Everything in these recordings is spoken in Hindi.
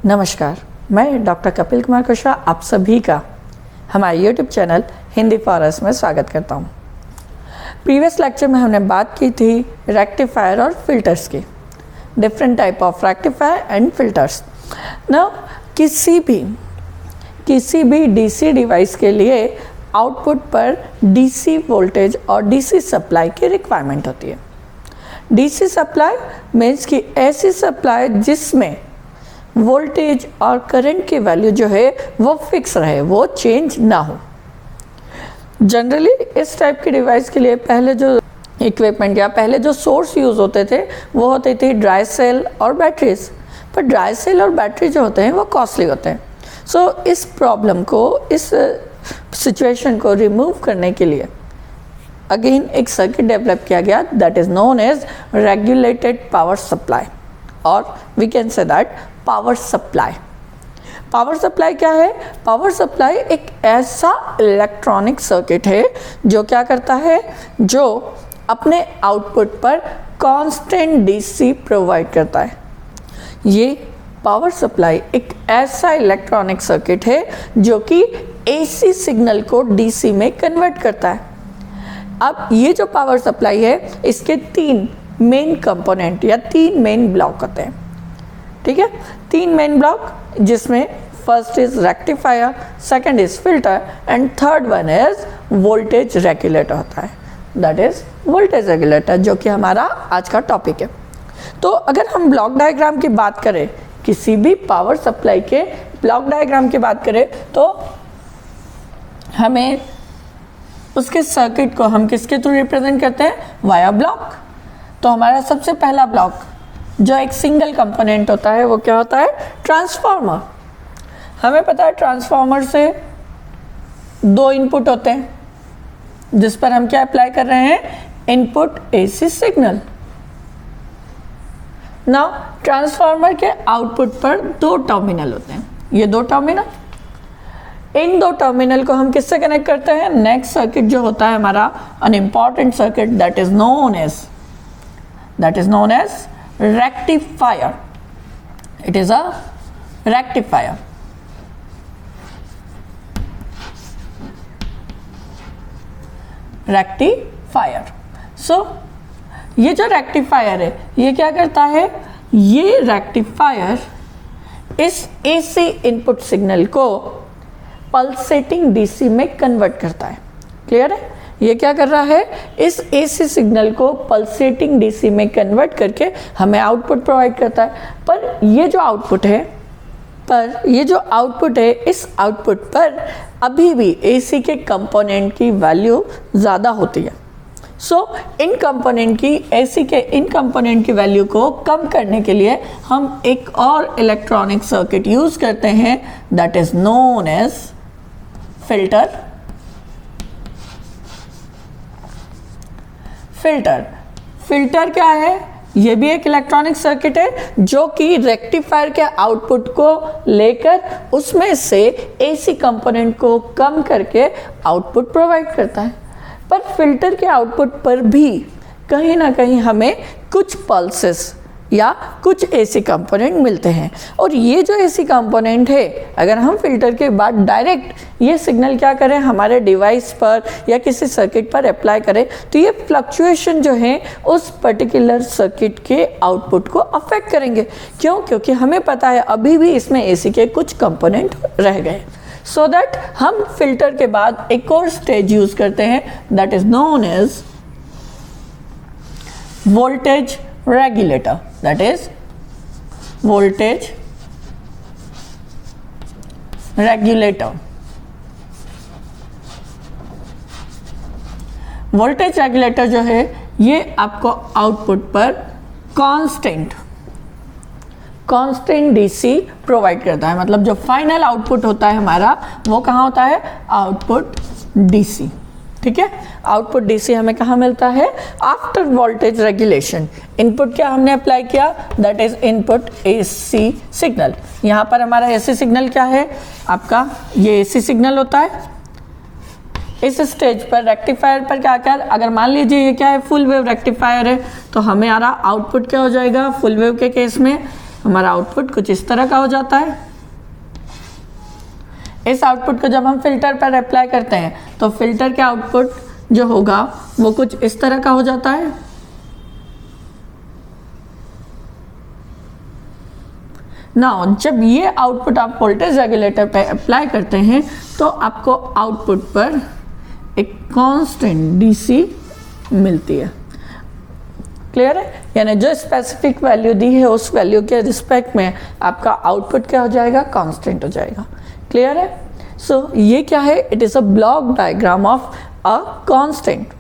नमस्कार, मैं डॉक्टर कपिल कुमार कुशवाहा आप सभी का हमारे YouTube channel Hindi for us में स्वागत करता हूँ। प्रीवियस लेक्चर में हमने बात की थी रेक्टिफायर और फिल्टर्स की, different type of rectifier and filters. ना किसी भी डीसी डिवाइस के लिए आउटपुट पर डीसी वोल्टेज और डीसी सप्लाई की रिक्वायरमेंट होती है। डीसी सप्लाई मीन्स कि ऐसी सप्लाई जिसमें वोल्टेज और करंट की वैल्यू जो है वो फिक्स रहे, वो चेंज ना हो। जनरली इस टाइप के डिवाइस के लिए पहले जो इक्विपमेंट या पहले जो सोर्स यूज़ होते थे वो होते थे ड्राई सेल और बैटरीज। पर ड्राई सेल और बैटरी जो होते हैं वो कॉस्टली होते हैं। सो इस प्रॉब्लम को, इस सिचुएशन को रिमूव करने के लिए अगेन एक सर्किट डेवलप किया गया that is known as regulated power supply, और we can say that power supply. Power supply क्या है? पावर सप्लाई एक ऐसा इलेक्ट्रॉनिक सर्किट है जो क्या करता है, जो अपने आउटपुट पर कांस्टेंट डीसी प्रोवाइड करता है। ये पावर सप्लाई एक ऐसा इलेक्ट्रॉनिक सर्किट है जो कि एसी सिग्नल को डीसी में कन्वर्ट करता है। अब ये जो पावर सप्लाई है इसके 3 मेन कंपोनेंट या 3 मेन ब्लॉक होते हैं। ठीक है, 3 मेन ब्लॉक, जिसमें first is rectifier, second is filter and third one is voltage regulator होता है। दैट इज वोल्टेज रेगुलेटर, जो कि हमारा आज का टॉपिक है। तो अगर हम ब्लॉक डायग्राम की बात करें, किसी भी पावर सप्लाई के ब्लॉक डायग्राम की बात करें, तो हमें उसके सर्किट को हम किसके थ्रू रिप्रेजेंट करते हैं? Via block. तो हमारा सबसे पहला ब्लॉक जो एक सिंगल कंपोनेंट होता है वो क्या होता है? ट्रांसफार्मर। हमें पता है ट्रांसफार्मर से 2 इनपुट होते हैं जिस पर हम क्या अप्लाई कर रहे हैं? Input AC signal. Now transformer के आउटपुट पर 2 टर्मिनल होते हैं, ये 2 टर्मिनल। इन 2 टर्मिनल को हम किससे कनेक्ट करते हैं? नेक्स्ट सर्किट जो होता है हमारा an important circuit that is known as rectifier. It is a rectifier. Rectifier. So ये जो रेक्टिफायर है ये क्या करता है? ये रेक्टिफायर इस एसी इनपुट सिग्नल को पल्सेटिंग डीसी में कन्वर्ट करता है। क्लियर है? ये क्या कर रहा है? इस एसी सिग्नल को पल्सेटिंग डीसी में कन्वर्ट करके हमें आउटपुट प्रोवाइड करता है। पर ये जो आउटपुट है, इस आउटपुट पर अभी भी एसी के कंपोनेंट की वैल्यू ज़्यादा होती है। सो इन कंपोनेंट की वैल्यू को कम करने के लिए हम एक और इलेक्ट्रॉनिक सर्किट यूज़ करते हैं that is known as filter. Filter क्या है? ये भी एक इलेक्ट्रॉनिक सर्किट है जो कि रेक्टिफायर के आउटपुट को लेकर उसमें से एसी कंपोनेंट को कम करके आउटपुट प्रोवाइड करता है। पर फिल्टर के आउटपुट पर भी कहीं ना कहीं हमें कुछ पल्सेस या कुछ एसी कंपोनेंट मिलते हैं, और ये जो एसी कंपोनेंट है अगर हम फिल्टर के बाद डायरेक्ट ये सिग्नल क्या करें हमारे डिवाइस पर या किसी सर्किट पर अप्लाई करें तो ये फ्लक्चुएशन जो है उस पर्टिकुलर सर्किट के आउटपुट को अफेक्ट करेंगे। क्यों? क्योंकि हमें पता है अभी भी इसमें एसी के कुछ कंपोनेंट रह गए। सो दैट हम फिल्टर के बाद एक और स्टेज यूज करते हैं that is known as voltage regulator. That is voltage regulator. Voltage regulator जो है ये आपको आउटपुट पर कांस्टेंट डीसी प्रोवाइड करता है। मतलब जो फाइनल आउटपुट होता है हमारा वो कहाँ होता है? Output DC. ठीक है, आउटपुट डीसी हमें कहाँ मिलता है? After voltage regulation. इनपुट क्या हमने अप्लाई किया? That is input AC signal. यहाँ पर हमारा एसी सिग्नल क्या है? आपका ये एसी सिग्नल होता है। इस स्टेज पर रेक्टिफायर पर क्या कर, अगर मान लीजिए ये क्या है? फुल वेव रेक्टिफायर है, तो हमें आ रहा आउटपुट क्या हो जाएगा? फुल वेव के केस में हमारा आउटपुट कुछ इस तरह का हो जाता है। इस आउटपुट को जब हम फिल्टर पर अप्लाई करते हैं तो फिल्टर के आउटपुट जो होगा वो कुछ इस तरह का हो जाता है। नाउ जब ये आउटपुट आप वोल्टेज रेगुलेटर पे अप्लाई करते हैं तो आपको आउटपुट पर एक कांस्टेंट डीसी मिलती है। क्लियर है? यानी जो स्पेसिफिक वैल्यू दी है उस वैल्यू के रिस्पेक्ट में आपका आउटपुट क्या हो जाएगा? कांस्टेंट हो जाएगा। क्लियर है? सो ये क्या है? It is a block diagram of a constant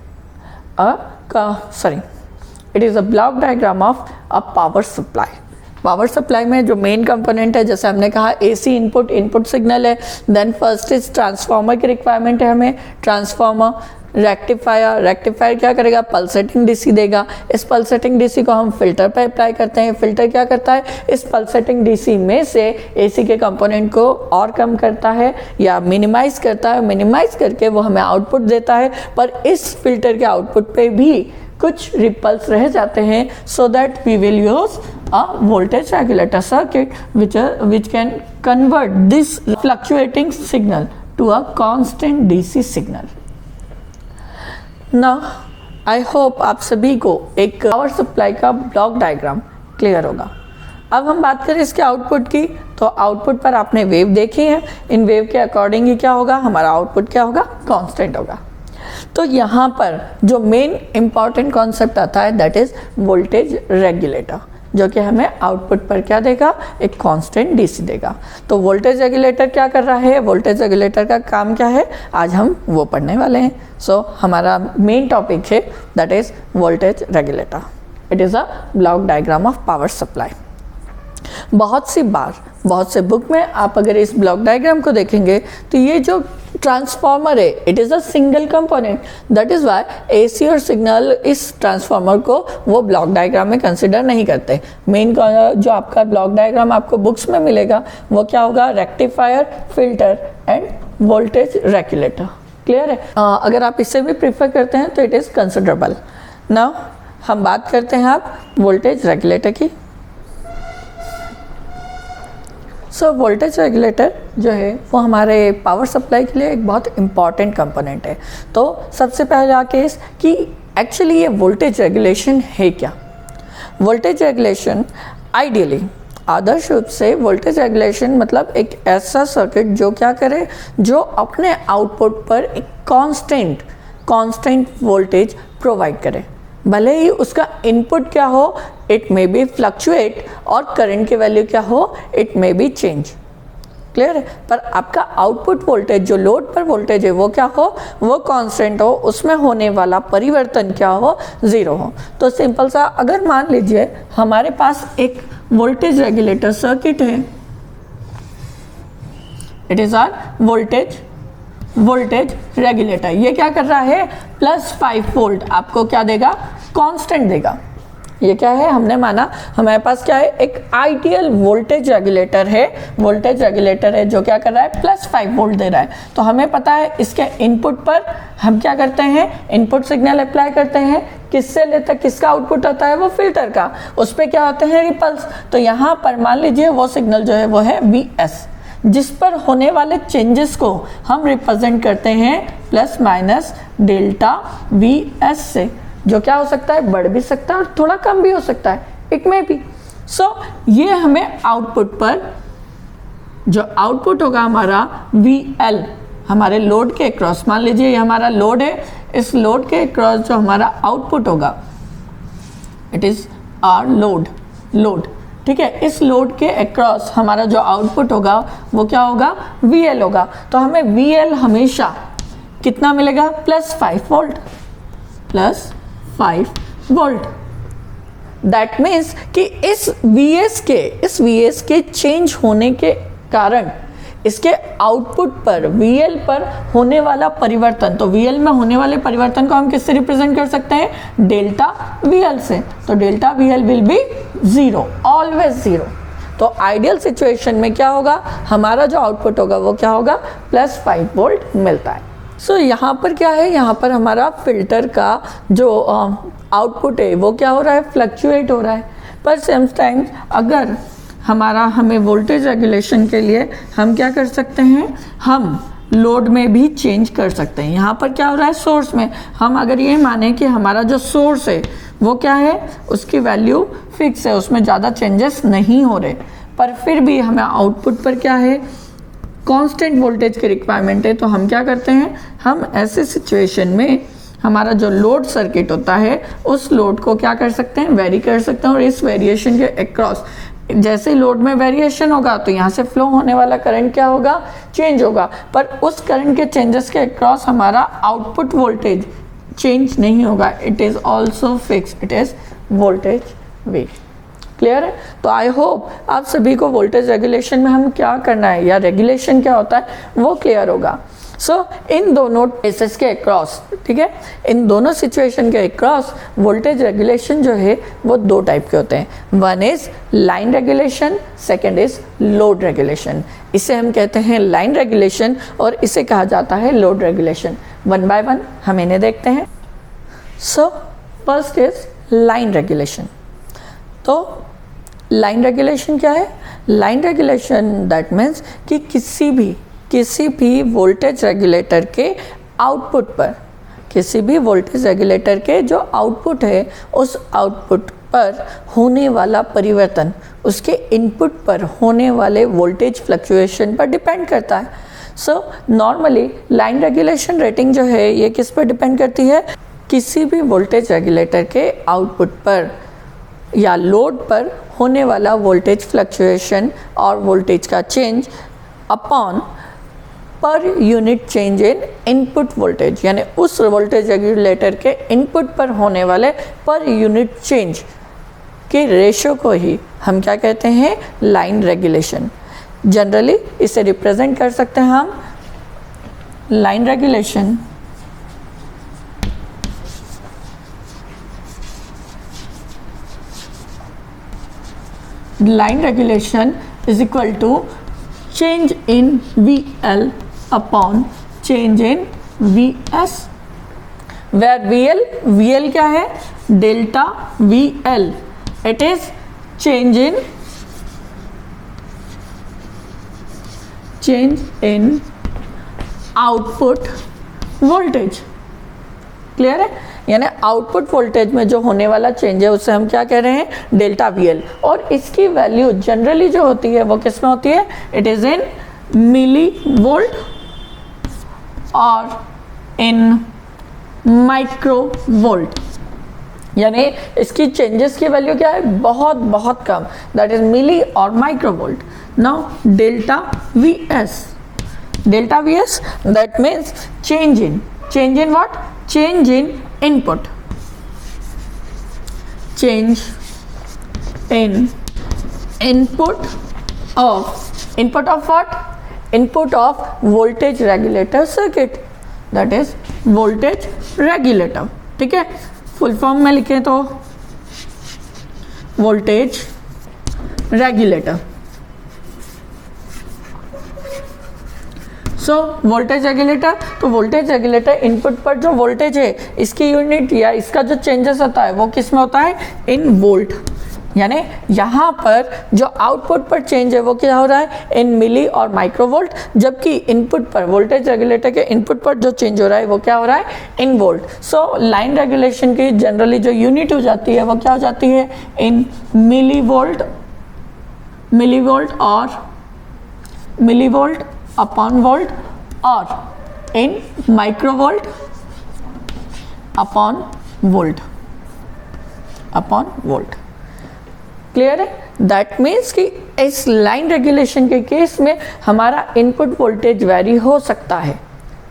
it is a block diagram of a power supply. Power supply में जो मेन कंपोनेंट है, जैसे हमने कहा एसी इनपुट सिग्नल है, देन फर्स्ट इज ट्रांसफार्मर की रिक्वायरमेंट है हमें, ट्रांसफार्मर, रेक्टिफायर क्या करेगा? पल्सेटिंग डीसी देगा। इस पल्सेटिंग डीसी को हम फिल्टर पर अप्लाई करते हैं। फिल्टर क्या करता है? इस पल्सेटिंग डीसी में से एसी के कंपोनेंट को और कम करता है या मिनिमाइज करता है। मिनिमाइज करके वो हमें आउटपुट देता है, पर इस फिल्टर के आउटपुट पे भी कुछ रिपल्स रह जाते हैं, so that we will use a voltage regulator circuit which can convert this fluctuating signal to a constant DC signal. Now I hope आप सभी को एक पावर सप्लाई का ब्लॉक डायग्राम क्लियर होगा। अब हम बात करें इसके आउटपुट की, तो आउटपुट पर आपने वेव देखी है। इन वेव के अकॉर्डिंग ही क्या होगा? हमारा आउटपुट क्या होगा? कांस्टेंट होगा। तो यहाँ पर जो मेन इंपॉर्टेंट कॉन्सेप्ट आता है दैट इज वोल्टेज रेगुलेटर, जो कि हमें आउटपुट पर क्या देगा? एक कांस्टेंट डीसी देगा। तो वोल्टेज रेगुलेटर क्या कर रहा है? वोल्टेज रेगुलेटर का काम क्या है? आज हम वो पढ़ने वाले हैं। सो हमारा मेन टॉपिक है that is voltage regulator. It is a block diagram of power supply. बहुत से बुक में आप अगर इस ब्लॉक डायग्राम को देखेंगे तो ये जो ट्रांसफार्मर है it is a single component, that is why AC और सिग्नल इस ट्रांसफार्मर को वो ब्लॉक डायग्राम में कंसिडर नहीं करते। मेन जो आपका ब्लॉक डायग्राम आपको बुक्स में मिलेगा वो क्या होगा? Rectifier, filter end voltage regulator. Clear है? अगर आप इससे भी प्रीफर करते हैं तो इट इज़ कंसिडरेबल। नाउ हम बात करते हैं आप वोल्टेज रेगुलेटर की। सो वोल्टेज रेगुलेटर जो है वो हमारे पावर सप्लाई के लिए एक बहुत इम्पॉर्टेंट कंपोनेंट है। तो सबसे पहला केस कि एक्चुअली ये वोल्टेज रेगुलेशन है क्या? वोल्टेज रेगुलेशन आइडियली, आदर्श रूप से वोल्टेज रेगुलेशन मतलब एक ऐसा सर्किट जो क्या करे? जो अपने आउटपुट पर एक कांस्टेंट वोल्टेज प्रोवाइड करे। भले ही उसका इनपुट क्या हो, इट मे बी फ्लक्चुएट, और करंट की वैल्यू क्या हो, it may be change. Clear है? पर आपका आउटपुट वोल्टेज जो लोड पर वोल्टेज है वो क्या हो? वो कांस्टेंट हो, उसमें होने वाला परिवर्तन क्या हो? ज़ीरो हो। तो सिंपल सा अगर मान लीजिए हमारे पास एक वोल्टेज रेगुलेटर सर्किट है, it is our voltage regulator. ये क्या कर रहा है? +5 वोल्ट आपको क्या देगा? कांस्टेंट देगा। ये क्या है? हमने माना हमारे पास क्या है? एक आइडियल वोल्टेज रेगुलेटर है जो क्या कर रहा है? +5 वोल्ट दे रहा है। तो हमें पता है इसके इनपुट पर हम क्या करते हैं? इनपुट सिग्नल अप्लाई करते हैं। किससे लेते हैं? किसका आउटपुट होता है? वो फिल्टर का। उस पर क्या होते हैं? रिपल्स। तो यहाँ पर मान लीजिए वो सिग्नल जो है वो है VS, जिस पर होने वाले चेंजेस को हम रिप्रेजेंट करते हैं प्लस माइनस डेल्टा VS से, जो क्या हो सकता है? बढ़ भी सकता है और थोड़ा कम भी हो सकता है, इट मे बी। सो ये हमें आउटपुट पर जो आउटपुट होगा हमारा VL, हमारे लोड के अक्रॉस, मान लीजिए ये हमारा लोड है, इस लोड के अक्रॉस जो हमारा आउटपुट होगा इट इज आर लोड। ठीक है? इस लोड के अक्रॉस हमारा जो आउटपुट होगा वो क्या होगा? VL होगा। तो हमें VL हमेशा कितना मिलेगा? +5 वोल्ट। दैट मीन्स कि इस VS के चेंज होने के कारण इसके आउटपुट पर VL पर होने वाला परिवर्तन, तो VL में होने वाले परिवर्तन को हम किससे रिप्रेजेंट कर सकते हैं? डेल्टा VL से। तो delta VL will be 0, always 0। तो आइडियल सिचुएशन में क्या होगा? हमारा जो आउटपुट होगा वो क्या होगा? +5 वोल्ट मिलता है। सो यहाँ पर क्या है? यहाँ पर हमारा फिल्टर का जो आउटपुट है वो क्या हो रहा है? फ्लक्चुएट हो रहा है। पर समटाइम्स अगर हमारा हमें वोल्टेज रेगुलेशन के लिए हम क्या कर सकते हैं, हम लोड में भी चेंज कर सकते हैं। यहाँ पर क्या हो रहा है, सोर्स में हम अगर ये माने कि हमारा जो सोर्स है वो क्या है, उसकी वैल्यू फिक्स है, उसमें ज़्यादा चेंजेस नहीं हो रहे, पर फिर भी हमें आउटपुट पर क्या है, कांस्टेंट वोल्टेज की रिक्वायरमेंट है। तो हम क्या करते हैं, हम ऐसे सिचुएशन में हमारा जो लोड सर्किट होता है उस लोड को क्या कर सकते हैं, वेरी कर सकते हैं। और इस वेरिएशन के अक्रॉस जैसे लोड में वेरिएशन होगा तो यहाँ से फ्लो होने वाला करंट क्या होगा, चेंज होगा, पर उस करंट के चेंजेस के अक्रॉस हमारा आउटपुट वोल्टेज चेंज नहीं होगा, it is also fix, it is voltage V. Clear है? तो आई होप आप सभी को वोल्टेज रेगुलेशन में हम क्या करना है या रेगुलेशन क्या होता है वो क्लियर होगा। सो इन दोनों केसेस के अक्रॉस, ठीक है, इन दोनों सिचुएशन के अक्रॉस वोल्टेज रेगुलेशन जो है वो दो टाइप के होते हैं। One is line regulation, second is load regulation. इसे हम कहते हैं लाइन रेगुलेशन और इसे कहा जाता है load regulation. One by one हम इन्हें देखते हैं। So first is line regulation. तो लाइन रेगुलेशन क्या है? लाइन रेगुलेशन दैट मीन्स कि किसी भी वोल्टेज रेगुलेटर के आउटपुट पर, किसी भी वोल्टेज रेगुलेटर के जो आउटपुट है उस आउटपुट पर होने वाला परिवर्तन उसके इनपुट पर होने वाले वोल्टेज फ्लक्चुएशन पर डिपेंड करता है। So normally line regulation rating जो है ये किस पर डिपेंड करती है? किसी भी वोल्टेज रेगुलेटर के आउटपुट पर या लोड पर होने वाला वोल्टेज फ्लक्चुएशन और वोल्टेज का चेंज अपॉन पर unit change in input voltage, यानी उस वोल्टेज रेगुलेटर के इनपुट पर होने वाले पर यूनिट चेंज के रेशो को ही हम क्या कहते हैं? Line regulation. जनरली इसे रिप्रेजेंट कर सकते हैं हम line regulation is equal to change in VL upon change in VS, where VL क्या है? Delta VL, it is change in output voltage. Clear है? यानी आउटपुट वोल्टेज में जो होने वाला चेंज है उसे हम क्या कह रहे हैं? Delta VL। और इसकी वैल्यू जनरली जो होती है वो किस में होती है? It is in millivolt और इन माइक्रो वोल्ट, यानी इसकी चेंजेस की वैल्यू क्या है? बहुत बहुत कम, दैट इज मिली और micro volt. Now delta VS that means change in what? Change in input, change in input of what? Input of voltage regulator circuit, that is voltage regulator। ठीक है, फुल फॉर्म में लिखें तो voltage regulator। So voltage regulator, तो वोल्टेज रेगुलेटर इनपुट पर जो वोल्टेज है इसकी यूनिट या इसका जो चेंजेस होता है वो किस में होता है? इन वोल्ट। यानी यहाँ पर जो आउटपुट पर चेंज है वो क्या हो रहा है? इन मिली और माइक्रो वोल्ट, जबकि इनपुट पर वोल्टेज रेगुलेटर के इनपुट पर जो चेंज हो रहा है वो क्या हो रहा है? इन वोल्ट। सो लाइन रेगुलेशन की जनरली जो यूनिट हो जाती है वो क्या हो जाती है? इन मिली वोल्ट अपॉन वोल्ट और इन माइक्रोवोल्ट अपॉन वोल्ट। क्लियर है? दैट मीन्स कि इस लाइन रेगुलेशन के केस में हमारा इनपुट वोल्टेज वेरी हो सकता है।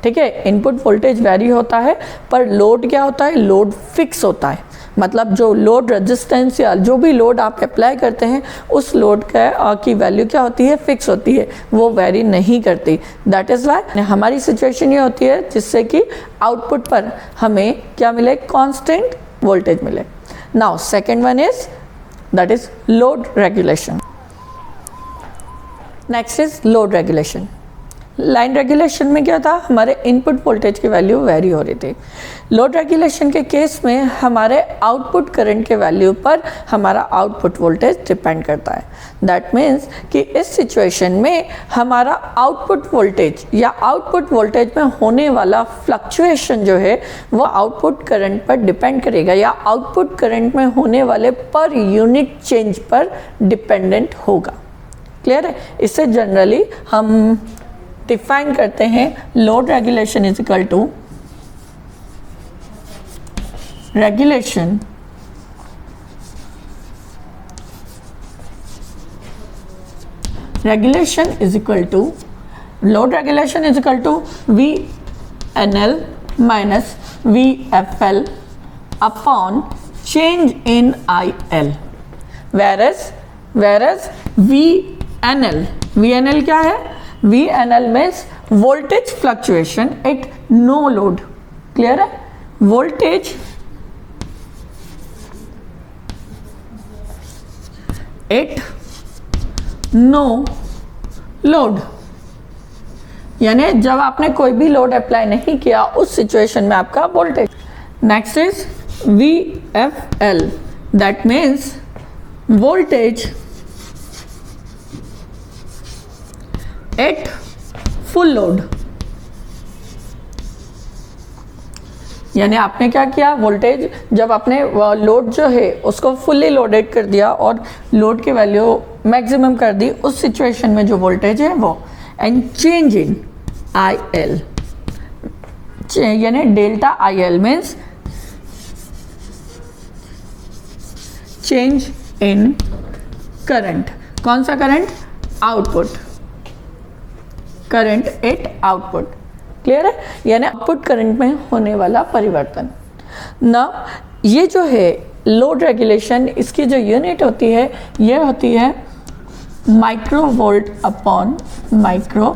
ठीक है, इनपुट वोल्टेज वेरी होता है, पर लोड क्या होता है? लोड फिक्स होता है। मतलब जो लोड रेजिस्टेंस या जो भी लोड आप अप्लाई करते हैं उस लोड की वैल्यू क्या होती है? फिक्स होती है, वो वेरी नहीं करती। दैट इज़ वाई हमारी सिचुएशन ये होती है जिससे कि आउटपुट पर हमें क्या मिले? कांस्टेंट वोल्टेज मिले। Now second one is that is load regulation. Next is load regulation. Line regulation में क्या था, हमारे इनपुट वोल्टेज की वैल्यू वेरी हो रही थी। लोड रेगुलेशन के केस में हमारे आउटपुट करंट के वैल्यू पर हमारा आउटपुट वोल्टेज डिपेंड करता है। दैट मीन्स कि इस सिचुएशन में हमारा आउटपुट वोल्टेज या आउटपुट वोल्टेज में होने वाला फ्लक्चुएशन जो है वो आउटपुट करंट पर डिपेंड करेगा या आउटपुट करंट में होने वाले पर यूनिट चेंज पर डिपेंडेंट होगा। क्लियर है? इससे जनरली हम डिफाइन करते हैं load regulation is equal to regulation is equal to load regulation is equal to VNL minus VFL upon change in IL। whereas VNL क्या है? VNL means voltage fluctuation at no load। Clear है? वोल्टेज एट नो लोड, यानी जब आपने कोई भी लोड अप्लाई नहीं किया उस सिचुएशन में आपका voltage. Next is VFL, that means voltage at full load. यानी आपने क्या किया, वोल्टेज जब आपने लोड जो है उसको फुल्ली लोडेड कर दिया और लोड की वैल्यू मैक्सिमम कर दी, उस सिचुएशन में जो वोल्टेज है वो, एंड चेंज इन IL, यानी delta IL means change in current. कौन सा current? Output current eight output. Clear है? यानी आउटपुट करंट में होने वाला परिवर्तन। ना ये जो है लोड रेगुलेशन, इसकी जो यूनिट होती है ये होती है micro volt upon micro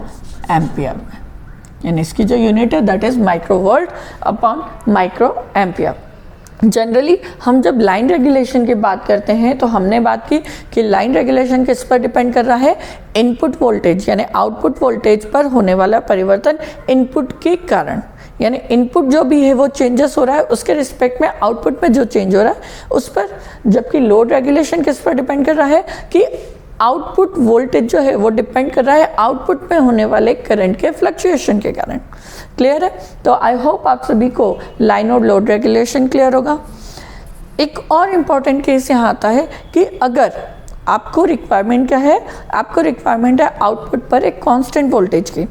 ampere. यानी इसकी जो यूनिट है that is micro volt upon micro ampere. Generally हम जब लाइन रेगुलेशन की बात करते हैं तो हमने बात की कि लाइन रेगुलेशन किस पर डिपेंड कर रहा है? इनपुट वोल्टेज यानी आउटपुट वोल्टेज पर होने वाला परिवर्तन इनपुट के कारण। यानी इनपुट जो भी है वो चेंजेस हो रहा है, उसके रिस्पेक्ट में आउटपुट में जो चेंज हो रहा है उस पर। जबकि लोड रेगुलेशन किस पर डिपेंड कर रहा है कि आउटपुट वोल्टेज जो है वो डिपेंड कर रहा है आउटपुट में होने वाले करंट के फ्लक्चुएशन के कारण। क्लियर है? तो आई होप आप सभी को लाइन और लोड रेगुलेशन क्लियर होगा। एक और इम्पॉर्टेंट केस यहाँ आता है कि अगर आपको रिक्वायरमेंट क्या है, आपको रिक्वायरमेंट है आउटपुट पर एक कांस्टेंट वोल्टेज की।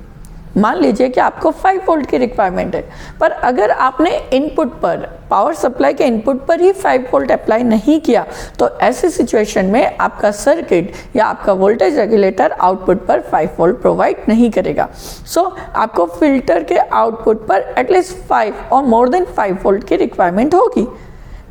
मान लीजिए कि आपको 5 वोल्ट की रिक्वायरमेंट है, पर अगर आपने इनपुट पर, पावर सप्लाई के इनपुट पर ही 5 वोल्ट अप्लाई नहीं किया तो ऐसी सिचुएशन में आपका सर्किट या आपका वोल्टेज रेगुलेटर आउटपुट पर 5 वोल्ट प्रोवाइड नहीं करेगा। सो आपको फिल्टर के आउटपुट पर एटलीस्ट 5 और मोर देन 5 वोल्ट की रिक्वायरमेंट होगी।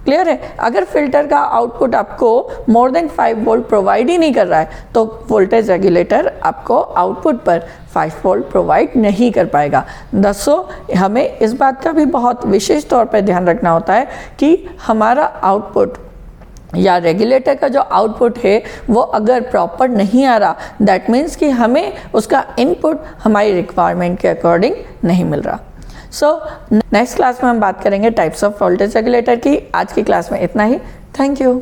क्लियर है? अगर फिल्टर का आउटपुट आपको मोर देन 5 वोल्ट प्रोवाइड ही नहीं कर रहा है तो वोल्टेज रेगुलेटर आपको आउटपुट पर 5 वोल्ट प्रोवाइड नहीं कर पाएगा। दोस्तों हमें इस बात का भी बहुत विशेष तौर पर ध्यान रखना होता है कि हमारा आउटपुट या रेगुलेटर का जो आउटपुट है वो अगर प्रॉपर नहीं आ रहा, दैट मीन्स कि हमें उसका इनपुट हमारी रिक्वायरमेंट के अकॉर्डिंग नहीं मिल रहा। सो नेक्स्ट क्लास में हम बात करेंगे टाइप्स ऑफ वोल्टेज रेगुलेटर की। आज की क्लास में इतना ही। Thank you.